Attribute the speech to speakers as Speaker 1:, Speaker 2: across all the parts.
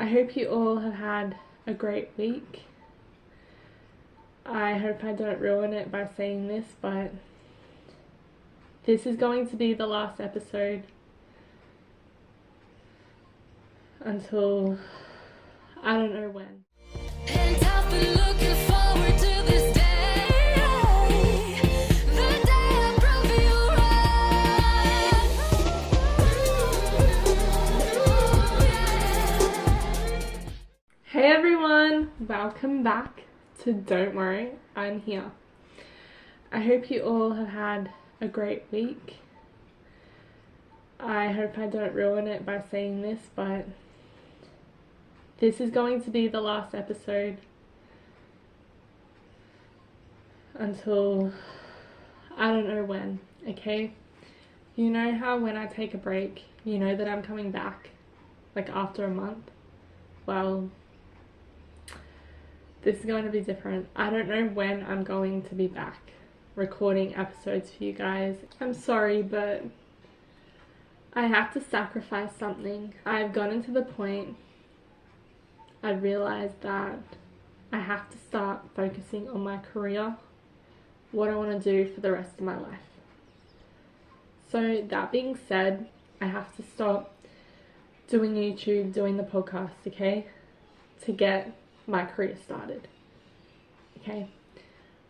Speaker 1: I hope you all have had a great week. I hope I don't ruin it by saying this, but this is going to be the last episode until I don't know when.
Speaker 2: And I've been looking forward to this day, the day I prove you right.
Speaker 1: Hey everyone, welcome back to Don't Worry, I'm here. I hope you all have had a great week. I hope I don't ruin it by saying this, but this is going to be the last episode until I don't know when, okay? You know how when I take a break, you know that I'm coming back, like after a month? Well, this is going to be different. I don't know when I'm going to be back recording episodes for you guys. I'm sorry, but I have to sacrifice something. I've gotten to the point I realized that I have to start focusing on my career, what I want to do for the rest of my life. So that being said, I have to stop doing YouTube, doing the podcast, okay, to get my career started, okay?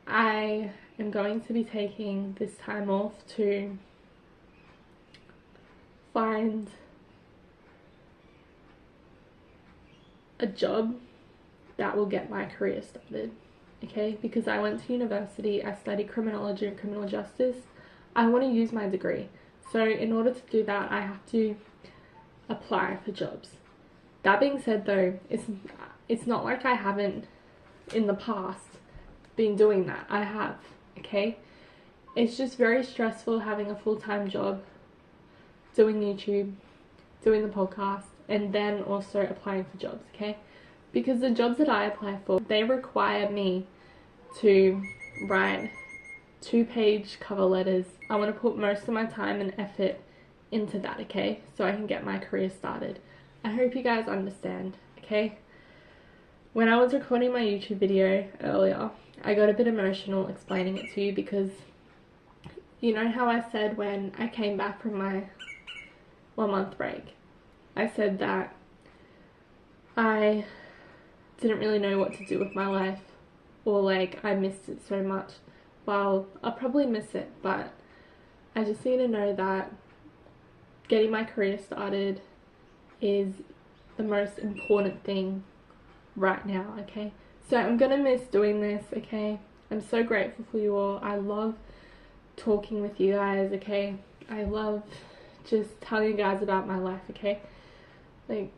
Speaker 1: I am going to be taking this time off to find a job that will get my career started, okay? Because I went to university, I studied criminology and criminal justice. I want to use my degree. So in order to do that, I have to apply for jobs. That being said though, it's not like I haven't in the past been doing that. I have, okay? It's just very stressful having a full-time job, doing YouTube, doing the podcast, and then also applying for jobs, okay? Because the jobs that I apply for, they require me to write 2-page cover letters. I want to put most of my time and effort into that, okay? So I can get my career started. I hope you guys understand, okay? When I was recording my YouTube video earlier, I got a bit emotional explaining it to you because you know how I said when I came back from my 1-month break, I said that I didn't really know what to do with my life, or like I missed it so much. Well, I'll probably miss it, but I just need to know that getting my career started is the most important thing right now, okay? So I'm gonna miss doing this, okay? I'm so grateful for you all. I love talking with you guys, okay? I love just telling you guys about my life, okay? Like,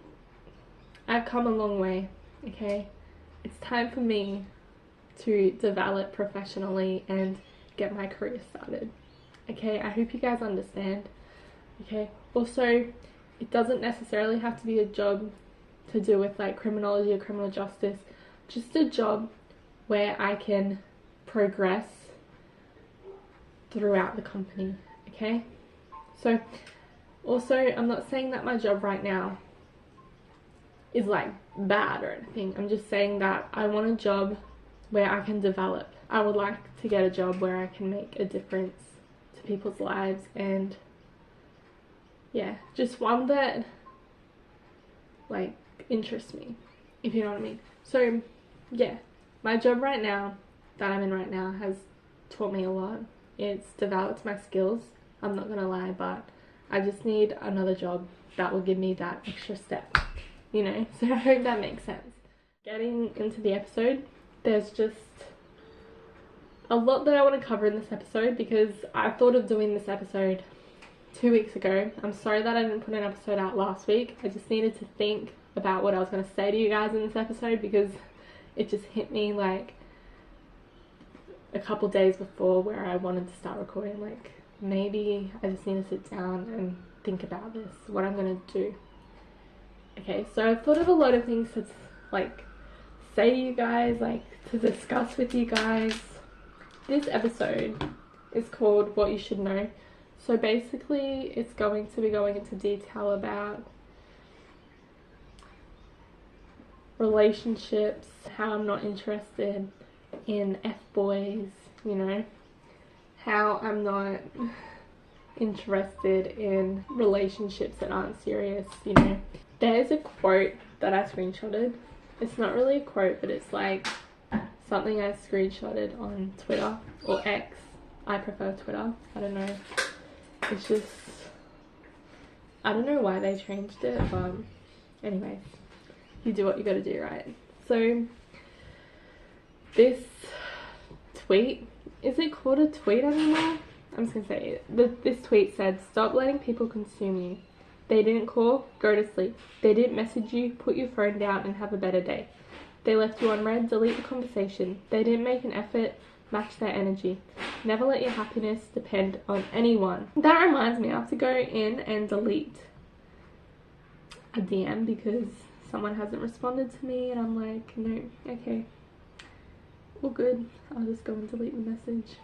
Speaker 1: I've come a long way, okay? It's time for me to develop professionally and get my career started, okay? I hope you guys understand, okay? Also, it doesn't necessarily have to be a job to do with like criminology or criminal justice, just a job where I can progress throughout the company, okay? So also, I'm not saying that my job right now is like bad or anything. I'm just saying that I want a job where I can develop. I would like to get a job where I can make a difference to people's lives, and yeah, just one that like interests me, if you know what I mean. So yeah, my job right now that I'm in right now has taught me a lot. It's developed my skills, I'm not gonna lie, but I just need another job that will give me that extra step, you know? So I hope that makes sense. Getting into the episode, there's just a lot that I want to cover in this episode because I thought of doing this episode 2 weeks ago. I'm sorry that I didn't put an episode out last week. I just needed to think about what I was going to say to you guys in this episode because it just hit me like a couple days before where I wanted to start recording. Like, maybe I just need to sit down and think about this, what I'm going to do. Okay, so I've thought of a lot of things to like say to you guys, like to discuss with you guys. This episode is called What You Should Know. So basically it's going to be going into detail about relationships, how I'm not interested in F-boys, you know, how I'm not interested in relationships that aren't serious, you know. There's a quote that I screenshotted. It's not really a quote, but it's like something I screenshotted on Twitter or X. I prefer Twitter. I don't know. It's just, I don't know why they changed it, but anyways, you do what you gotta do, right? So this tweet, is it called a tweet anymore? I'm just gonna say it. This tweet said, "Stop letting people consume you. They didn't call, go to sleep. They didn't message you, put your phone down and have a better day. They left you unread, delete the conversation. They didn't make an effort, match their energy. Never let your happiness depend on anyone." That reminds me, I have to go in and delete a DM because someone hasn't responded to me, and I'm like, no, okay, all good. I'll just go and delete the message.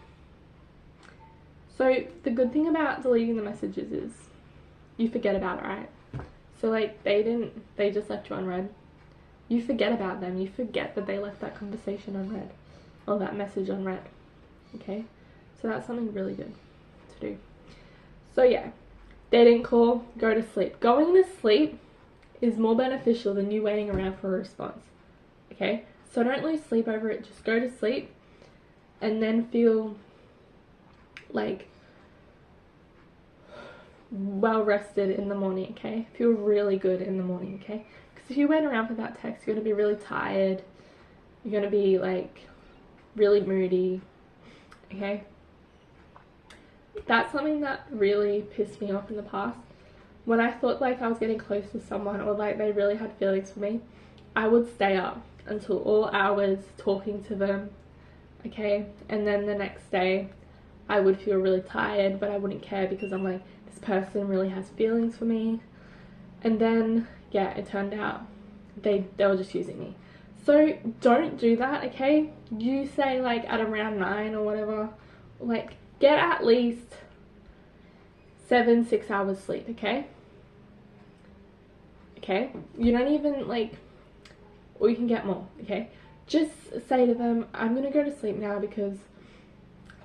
Speaker 1: So the good thing about deleting the messages is you forget about it, right? So like they just left you unread. You forget about them. You forget that they left that conversation unread or that message unread. Okay? So that's something really good to do. So yeah, they didn't call, go to sleep. Going to sleep is more beneficial than you waiting around for a response. Okay? So don't lose sleep over it. Just go to sleep and then feel like well rested in the morning, okay? Feel really good in the morning, okay? Because if you wait around for that text, you're going to be really tired. You're going to be like really moody, okay? That's something that really pissed me off in the past. When I thought like I was getting close to someone or like they really had feelings for me, I would stay up until all hours talking to them, okay? And then the next day I would feel really tired, but I wouldn't care because I'm like, this person really has feelings for me. And then yeah, it turned out they were just using me. So don't do that, okay? You say like at around 9 or whatever, like get at least 6 hours sleep, okay? Okay, you don't even like, or you can get more, okay? Just say to them, I'm gonna go to sleep now because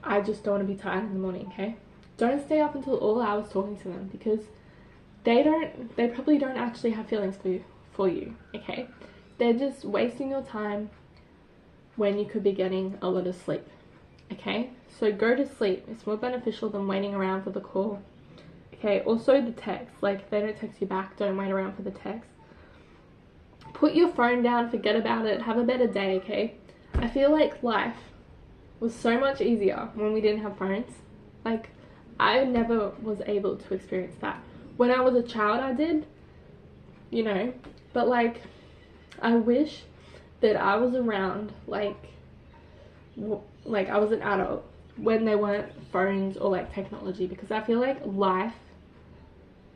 Speaker 1: I just don't want to be tired in the morning, okay? Don't stay up until all hours talking to them because they probably don't actually have feelings for you, okay? They're just wasting your time when you could be getting a lot of sleep, okay? So go to sleep. It's more beneficial than waiting around for the call, okay? Also the text, like if they don't text you back, don't wait around for the text. Put your phone down, forget about it, have a better day, okay? I feel like life was so much easier when we didn't have phones. Like, I never was able to experience that. When I was a child, I did, you know, but like, I wish that I was around, like I was an adult when there weren't phones or like technology, because I feel like life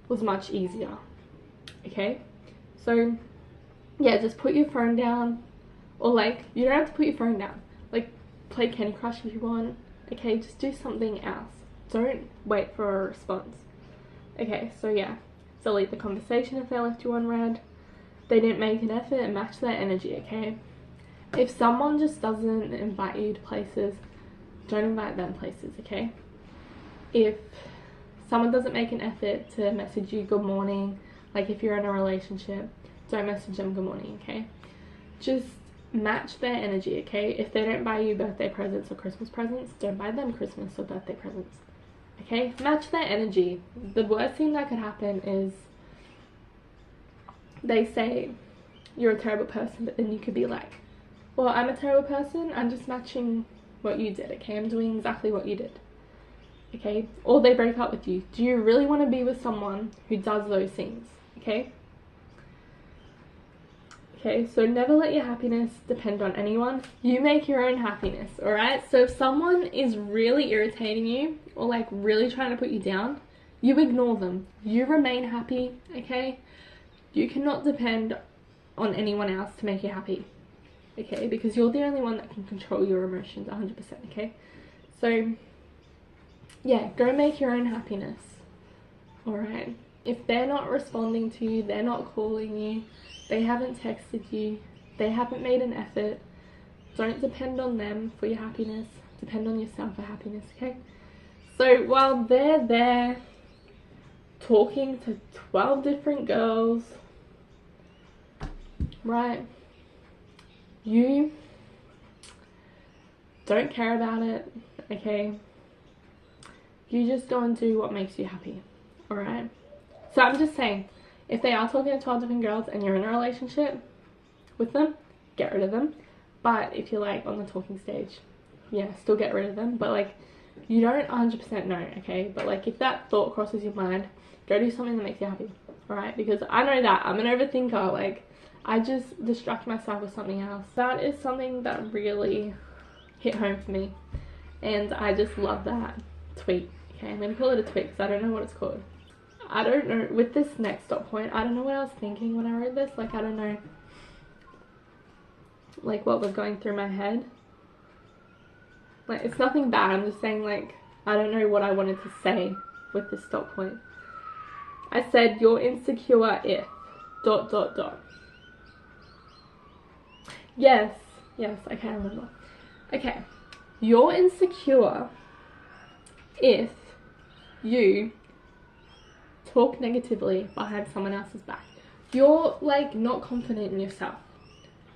Speaker 1: was much easier, okay? So yeah, just put your phone down, or like, you don't have to put your phone down, like play Candy Crush if you want, okay? Just do something else. Don't wait for a response. Okay, so yeah, delete the conversation if they left you unread. They didn't make an effort and match their energy, okay? If someone just doesn't invite you to places, don't invite them places, okay? If someone doesn't make an effort to message you good morning, like if you're in a relationship, don't message them good morning, okay? Just match their energy, okay? If they don't buy you birthday presents or Christmas presents, don't buy them Christmas or birthday presents, okay? Match their energy. The worst thing that could happen is they say you're a terrible person, but then you could be like, well, I'm a terrible person, I'm just matching what you did, okay? I'm doing exactly what you did, okay? Or they break up with you. Do you really want to be with someone who does those things, okay? Okay, so never let your happiness depend on anyone. You make your own happiness, alright? So if someone is really irritating you or like really trying to put you down, you ignore them. You remain happy, okay? You cannot depend on anyone else to make you happy, okay? Because you're the only one that can control your emotions 100%, okay? So yeah, go make your own happiness, alright? If they're not responding to you, they're not calling you, they haven't texted you, they haven't made an effort, don't depend on them for your happiness. Depend on yourself for happiness, okay? So while they're there talking to 12 different girls, right, you don't care about it, okay? You just go and do what makes you happy, alright? So I'm just saying, if they are talking to 12 different girls and you're in a relationship with them, get rid of them. But if you're like on the talking stage, yeah, still get rid of them. But like, you don't 100% know, okay? But like, if that thought crosses your mind, go do something that makes you happy, alright? Because I know that I'm an overthinker. Like, I just distract myself with something else. That is something that really hit home for me, and I just love that tweet. Okay, I'm gonna call it a tweet because I don't know what it's called. I don't know, with this next stop point, I don't know what I was thinking when I wrote this. Like, I don't know, like, what was going through my head. Like, it's nothing bad, I'm just saying, like, I don't know what I wanted to say with this stop point. I said, you're insecure if ... Yes, I can't remember. Okay, you're insecure if you talk negatively behind someone else's back. You're like not confident in yourself,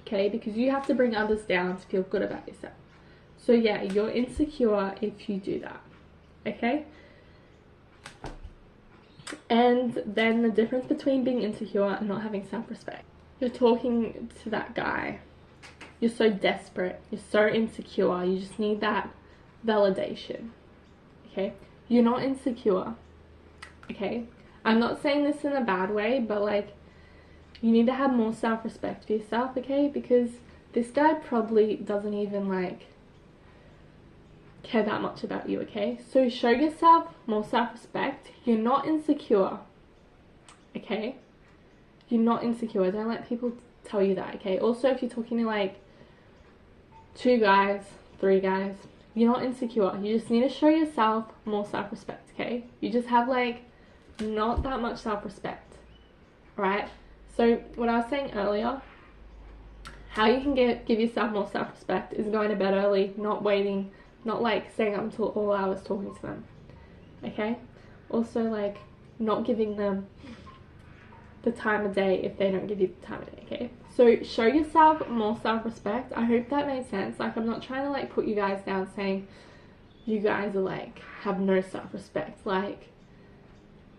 Speaker 1: okay? Because you have to bring others down to feel good about yourself. So yeah, you're insecure if you do that, okay? And then the difference between being insecure and not having self-respect. You're talking to that guy. You're so desperate. You're so insecure. You just need that validation, okay? You're not insecure, okay? I'm not saying this in a bad way, but like, you need to have more self-respect for yourself, okay? Because this guy probably doesn't even like care that much about you, okay? So show yourself more self-respect. You're not insecure, okay? You're not insecure. Don't let people tell you that, okay? Also, if you're talking to like 2 guys, 3 guys, you're not insecure. You just need to show yourself more self-respect, okay? You just have like not that much self-respect, right? So what I was saying earlier, how you can give yourself more self-respect is going to bed early, not waiting, not like staying up until all hours talking to them, okay? Also, like, not giving them the time of day if they don't give you the time of day, okay? So show yourself more self-respect. I hope that made sense. Like, I'm not trying to like put you guys down saying you guys are like have no self-respect. Like,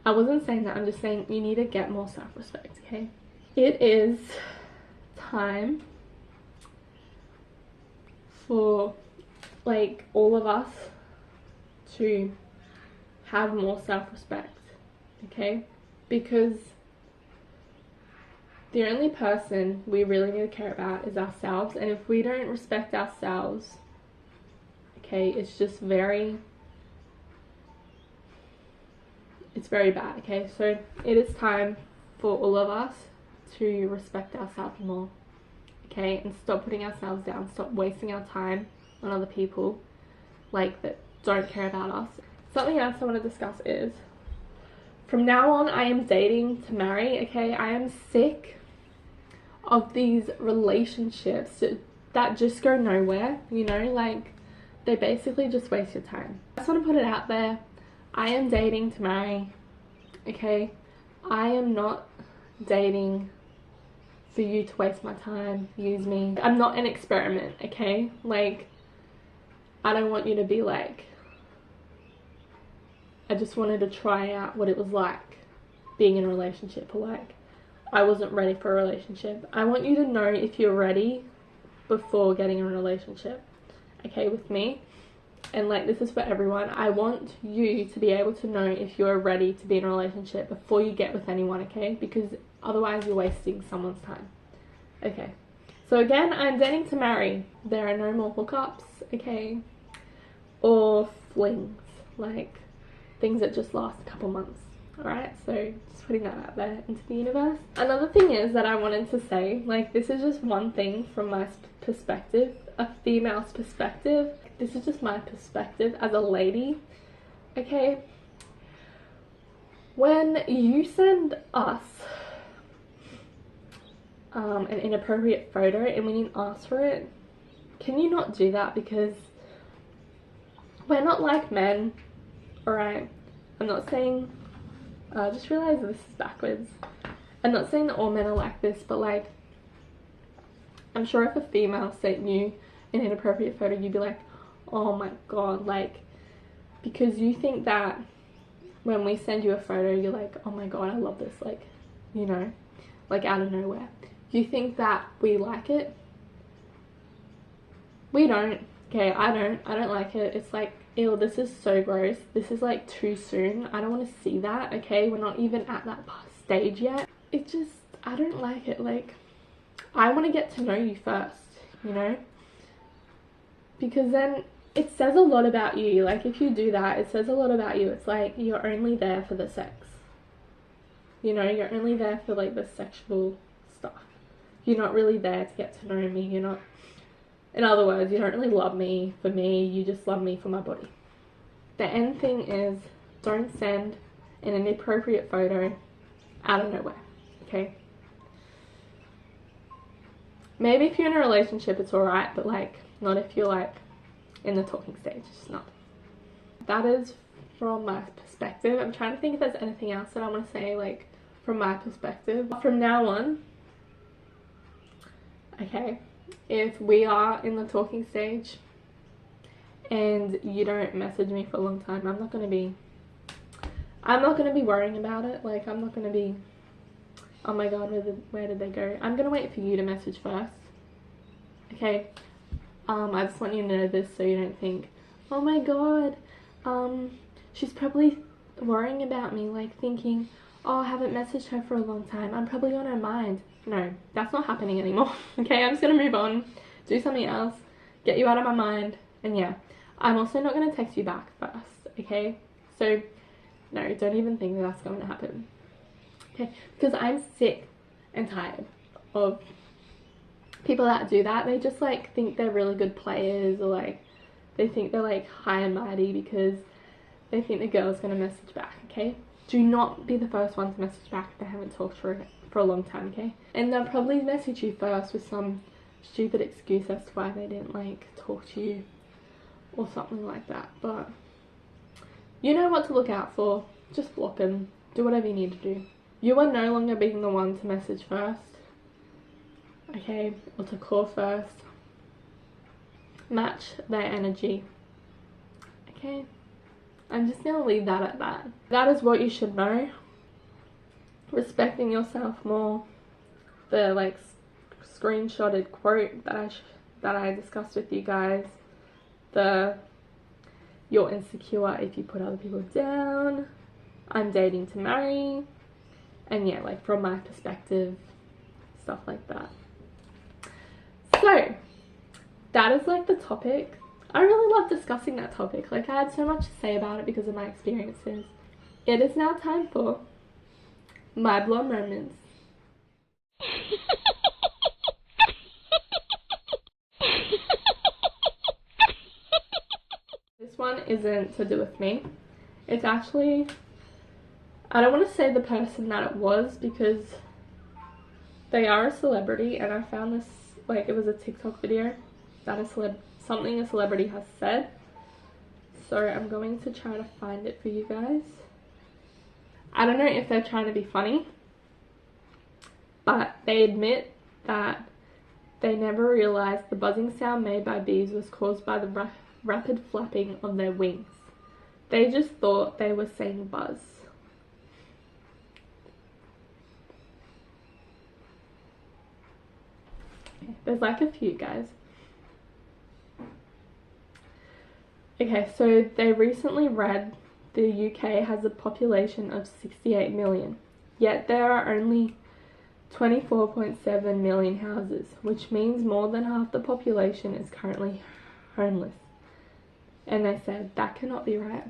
Speaker 1: I wasn't saying that. I'm just saying you need to get more self-respect, okay? It is time for like all of us to have more self-respect, okay? Because the only person we really need to care about is ourselves, and if we don't respect ourselves, okay, it's very bad, okay? So it is time for all of us to respect ourselves more, okay? And stop putting ourselves down, stop wasting our time on other people like that don't care about us. Something else I want to discuss is, from now on, I am dating to marry, okay? I am sick of these relationships that just go nowhere, you know? Like, they basically just waste your time. I just want to put it out there. I am dating to marry, okay? I am not dating for you to waste my time, use me. I'm not an experiment, okay? Like, I don't want you to be like, I just wanted to try out what it was like being in a relationship, or like, I wasn't ready for a relationship. I want you to know if you're ready before getting in a relationship, okay, with me. And like, this is for everyone. I want you to be able to know if you're ready to be in a relationship before you get with anyone, okay? Because otherwise you're wasting someone's time. Okay, so again, I'm dating to marry. There are no more hookups, okay? Or flings, like things that just last a couple months. Alright, so just putting that out there into the universe. Another thing is that I wanted to say, like, this is just one thing from my perspective, a female's perspective. This is just my perspective as a lady, okay? When you send us an inappropriate photo and we didn't ask for it, can you not do that? Because we're not like men, alright? I'm not saying, I just realised this is backwards. I'm not saying that all men are like this, but like, I'm sure if a female sent you an inappropriate photo, you'd be like, oh my god, like, because you think that when we send you a photo, you're like, oh my god, I love this, like, you know, like out of nowhere. You think that we like it. We don't. Okay, I don't like it. It's like, ew, this is so gross. This is like too soon. I don't want to see that, okay? We're not even at that stage yet. It just, I don't like it. Like, I want to get to know you first, you know? Because then it says a lot about you. Like, if you do that, it says a lot about you. It's like, you're only there for the sex. You know, you're only there for like the sexual stuff. You're not really there to get to know me. You're not, in other words, you don't really love me for me. You just love me for my body. The end thing is, don't send an inappropriate photo out of nowhere, okay? Maybe if you're in a relationship, it's alright, but like, not if you're like in the talking stage. It's not. That is from my perspective. I'm trying to think if there's anything else that I want to say, like, from my perspective. From now on, okay, if we are in the talking stage and you don't message me for a long time, I'm not gonna be worrying about it. Like, I'm not gonna be, oh my god, where did they go? I'm gonna wait for you to message first, okay? I just want you to know this so you don't think, oh my god, she's probably worrying about me, like thinking, oh, I haven't messaged her for a long time, I'm probably on her mind. No, that's not happening anymore. Okay, I'm just gonna move on, do something else, get you out of my mind, and yeah, I'm also not gonna text you back first, okay? So, no, don't even think that that's going to happen, okay? Because I'm sick and tired of people that do that. They just like think they're really good players, or like they think they're like high and mighty because they think the girl's gonna message back, okay? Do not be the first one to message back if they haven't talked for a long time, okay? And they'll probably message you first with some stupid excuse as to why they didn't like talk to you or something like that. But you know what to look out for. Just block them. Do whatever you need to do. You are no longer being the one to message first, okay, or to call first. Match their energy, okay? I'm just gonna leave that at that. That is what you should know. Respecting yourself more. The like screenshotted quote that I discussed with you guys. You're insecure if you put other people down. I'm dating to marry. And yeah, like from my perspective, stuff like that. So, that is like the topic. I really love discussing that topic. Like, I had so much to say about it because of my experiences. It is now time for my blonde moments. This one isn't to do with me. It's actually, I don't want to say the person that it was because they are a celebrity, and I found this, like, it was a TikTok video that something a celebrity has said. So I'm going to try to find it for you guys. I don't know if they're trying to be funny, but they admit that they never realized the buzzing sound made by bees was caused by the rapid flapping of their wings. They just thought they were saying buzz. There's like a few, guys. Okay, so they recently read the UK has a population of 68 million, yet there are only 24.7 million houses, which means more than half the population is currently homeless. And they said, that cannot be right.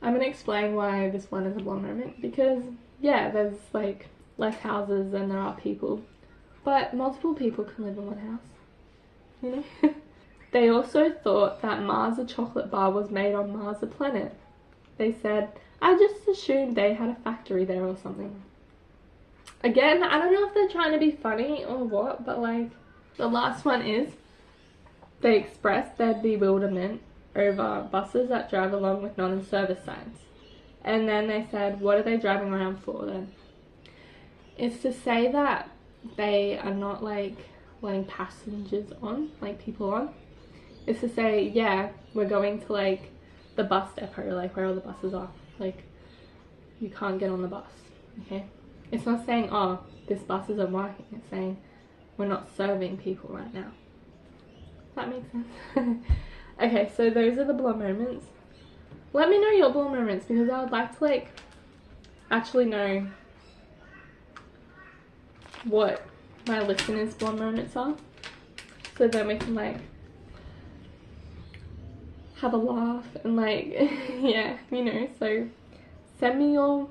Speaker 1: I'm going to explain why this one is a blonde moment, because yeah, there's like less houses than there are people, but multiple people can live in one house, you know? They also thought that Mars, a chocolate bar, was made on Mars, a planet. They said, I just assumed they had a factory there or something. Again, I don't know if they're trying to be funny or what, but like, the last one is, they expressed their bewilderment over buses that drive along with non-service signs. And then they said, what are they driving around for then? It's to say that they are not like letting passengers on, like people on. It's to say, yeah, we're going to like the bus depot, like where all the buses are. Like, you can't get on the bus, okay? It's not saying, oh, this bus isn't working. It's saying, we're not serving people right now. Does that make sense? Okay, so those are the blur moments. Let me know your blur moments, because I would like to like actually know what my listeners' blur moments are, so then we can like have a laugh and like yeah, you know. So send me your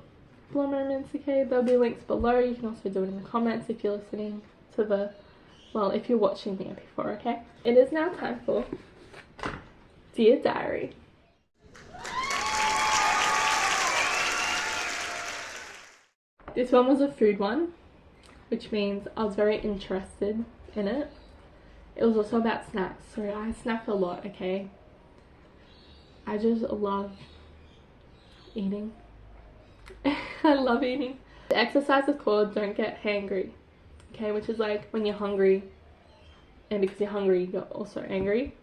Speaker 1: blur moments, okay? There'll be links below. You can also do it in the comments if you're listening to the, well, if you're watching the MP4, okay? It is now time for Dear Diary. This one was a food one, which means I was very interested in it. It was also about snacks, so I snack a lot, okay? I just love eating. I love eating. The exercise is called Don't Get Hangry, okay? Which is like when you're hungry, and because you're hungry, you're also angry.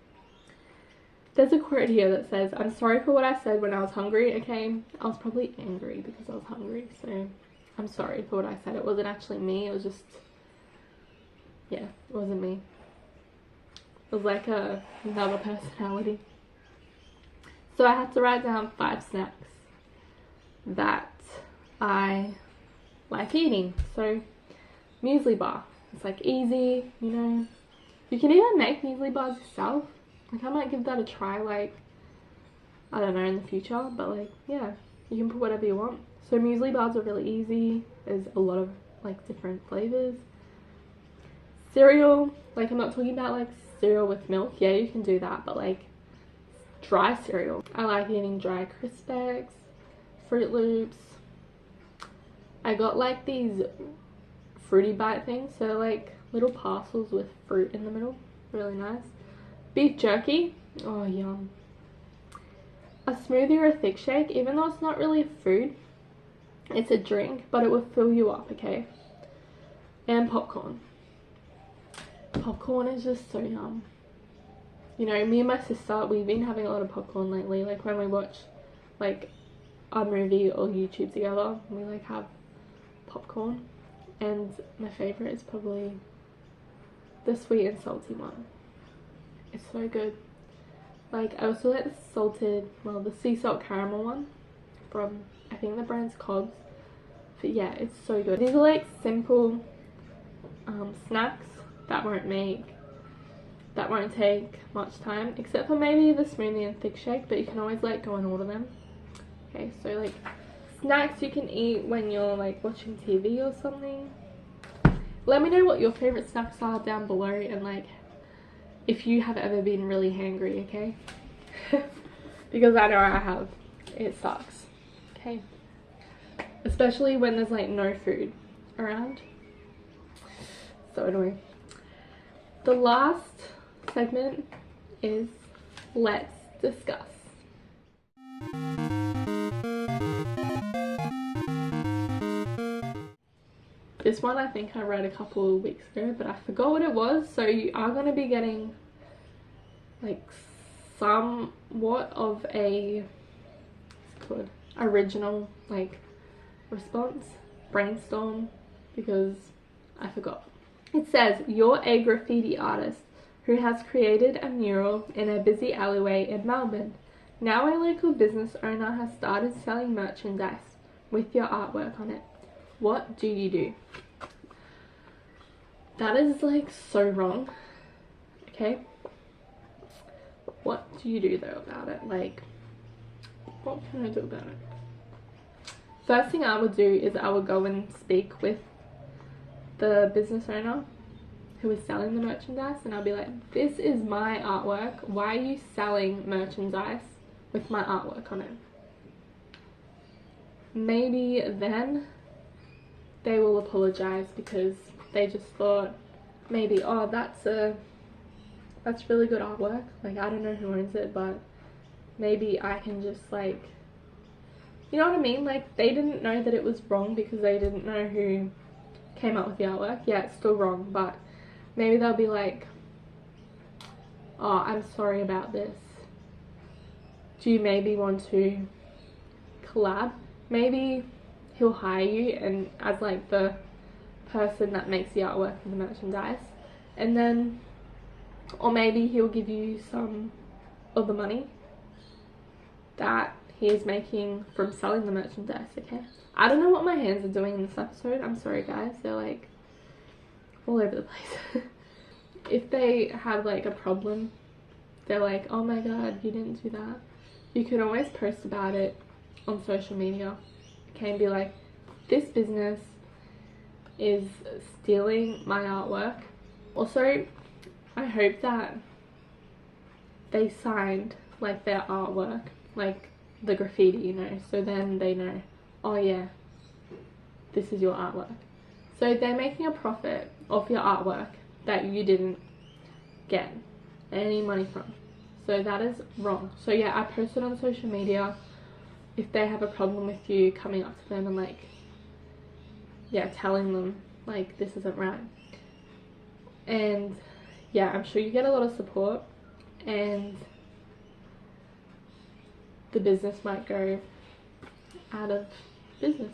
Speaker 1: There's a quote here that says, I'm sorry for what I said when I was hungry, okay? I was probably angry because I was hungry, so I'm sorry for what I said. It wasn't actually me, it was just, yeah, it wasn't me. It was like another personality. So I had to write down 5 snacks that I like eating. So, muesli bar. It's like easy, you know. You can even make muesli bars yourself. Like, I might give that a try, like, I don't know, in the future. But like, yeah, you can put whatever you want. So muesli bars are really easy. There's a lot of like different flavors. Cereal, like I'm not talking about like cereal with milk. Yeah, you can do that, but like dry cereal. I like eating dry Crisp Eggs, Fruit Loops. I got like these fruity bite things, so like little parcels with fruit in the middle. Really nice. Beef jerky. Oh, yum. A smoothie or a thick shake, even though it's not really a food, it's a drink, but it will fill you up, okay? And popcorn. Popcorn is just so yum. You know, me and my sister, we've been having a lot of popcorn lately. Like when we watch like a movie or YouTube together, we like have popcorn. And my favorite is probably the sweet and salty one. It's so good. Like, I also like the salted, well, the sea salt caramel one from, I think the brand's Cobbs. But yeah, it's so good. These are like simple snacks that won't take much time, except for maybe the smoothie and thick shake, but you can always like go and order them. Okay, so like snacks you can eat when you're like watching TV or something. Let me know what your favorite snacks are down below, and like if you have ever been really hangry, okay? Because I know I have. It sucks. Okay. Especially when there's like no food around. So annoying. The last segment is let's discuss. This one I think I read a couple of weeks ago, but I forgot what it was. So you are going to be getting like somewhat of a, what's it called, original like response, brainstorm, because I forgot. It says, you're a graffiti artist who has created a mural in a busy alleyway in Melbourne. Now a local business owner has started selling merchandise with your artwork on it. What do you do? That is like so wrong. Okay? What do you do though about it? Like, what can I do about it? First thing I would do is I would go and speak with the business owner who is selling the merchandise, and I'll be like, this is my artwork. Why are you selling merchandise with my artwork on it? maybe then they will apologize because they just thought maybe, oh, that's really good artwork, like I don't know who owns it, but maybe I can just like, you know what I mean, like they didn't know that it was wrong because they didn't know who came up with the artwork. Yeah, it's still wrong, but maybe they'll be like, oh, I'm sorry about this, do you maybe want to collab? Maybe he'll hire you and as like the person that makes the artwork and the merchandise, and then, or maybe he'll give you some of the money that he is making from selling the merchandise. Okay, I don't know what my hands are doing in this episode, I'm sorry guys, they're like all over the place. If they have like a problem, they're like, oh my god, you didn't do that, you can always post about it on social media, okay, and be like, this business is stealing my artwork. Also, I hope that they signed like their artwork, like the graffiti, you know, so then they know, oh yeah, this is your artwork. So they're making a profit off your artwork that you didn't get any money from. So that is wrong. So yeah, I posted on social media if they have a problem with you coming up to them and like, yeah, telling them like this isn't right. And yeah, I'm sure you get a lot of support and the business might go out of business.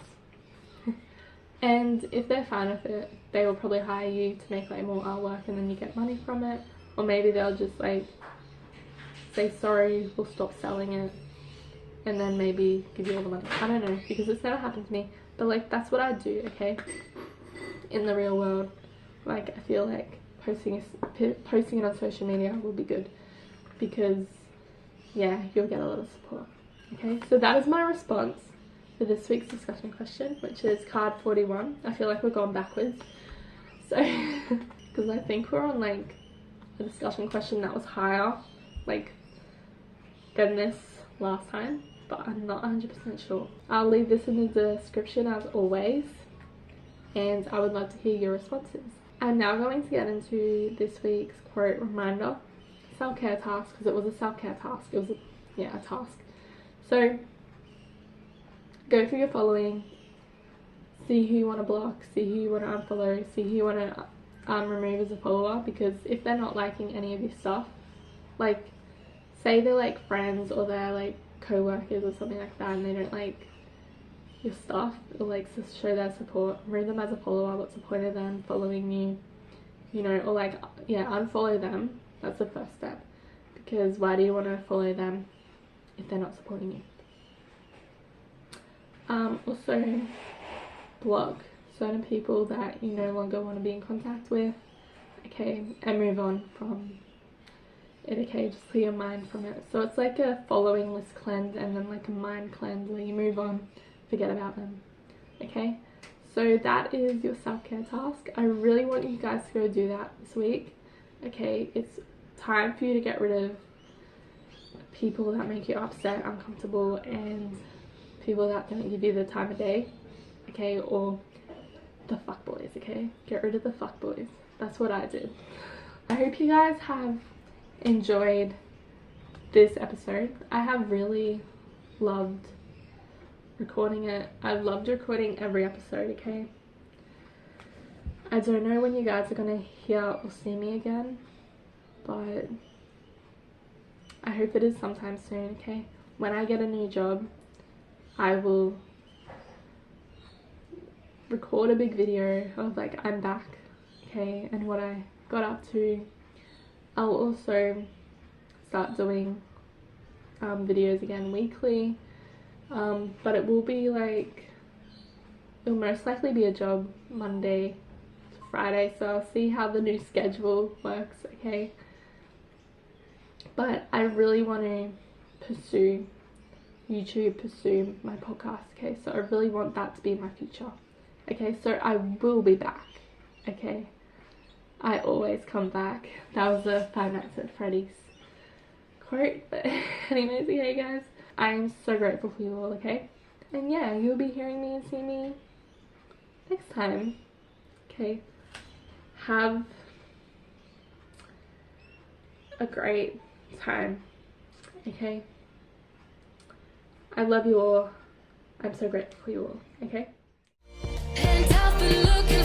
Speaker 1: And if they're fine with it, they will probably hire you to make like more artwork and then you get money from it. Or maybe they'll just like say sorry, we'll stop selling it, and then maybe give you all the money. I don't know, because it's never happened to me, but like that's what I do, okay, in the real world. Like I feel like posting it on social media will be good because yeah, you'll get a lot of support. Okay, so that is my response for this week's discussion question, which is card 41. I feel like we're going backwards, so because I think we're on like a discussion question that was higher like than this last time, but I'm not 100% sure. I'll leave this in the description as always, and I would love to hear your responses. I'm now going to get into this week's quote reminder, self-care task, because it was a self-care task. It was a task. So go through your following, see who you want to block, see who you want to unfollow, see who you want to remove as a follower, because if they're not liking any of your stuff, like say they're like friends or they're like co-workers or something like that and they don't like your stuff or like to show their support, remove them as a follower. What's the point of them following you, you know, or like, yeah, unfollow them. That's the first step, because why do you want to follow them if they're not supporting you? Also block certain people that you no longer want to be in contact with, okay, and move on from it, okay, just clear your mind from it. So it's like a following list cleanse and then like a mind cleanse where you move on, forget about them, okay? So that is your self-care task. I really want you guys to go do that this week, okay? It's time for you to get rid of people that make you upset, uncomfortable, and people that don't give you the time of day, okay? Or the fuckboys, okay? Get rid of the fuckboys. That's what I did. I hope you guys have enjoyed this episode. I have really loved recording it. I've loved recording every episode, okay? I don't know when you guys are gonna hear or see me again, but I hope it is sometime soon, okay? When I get a new job, I will record a big video of like I'm back, okay, and what I got up to. I'll also start doing videos again weekly, but it will be like, it'll most likely be a job Monday to Friday, so I'll see how the new schedule works, okay? But I really want to pursue YouTube, pursue my podcast, okay? So I really want that to be my future, okay? So I will be back, okay? I always come back. That was a Five Nights at Freddy's quote, but anyways, okay guys, I am so grateful for you all, okay? And yeah, you'll be hearing me and seeing me next time. Okay. Have a great time. Okay. I love you all. I'm so grateful for you all. Okay.
Speaker 2: And I've been looking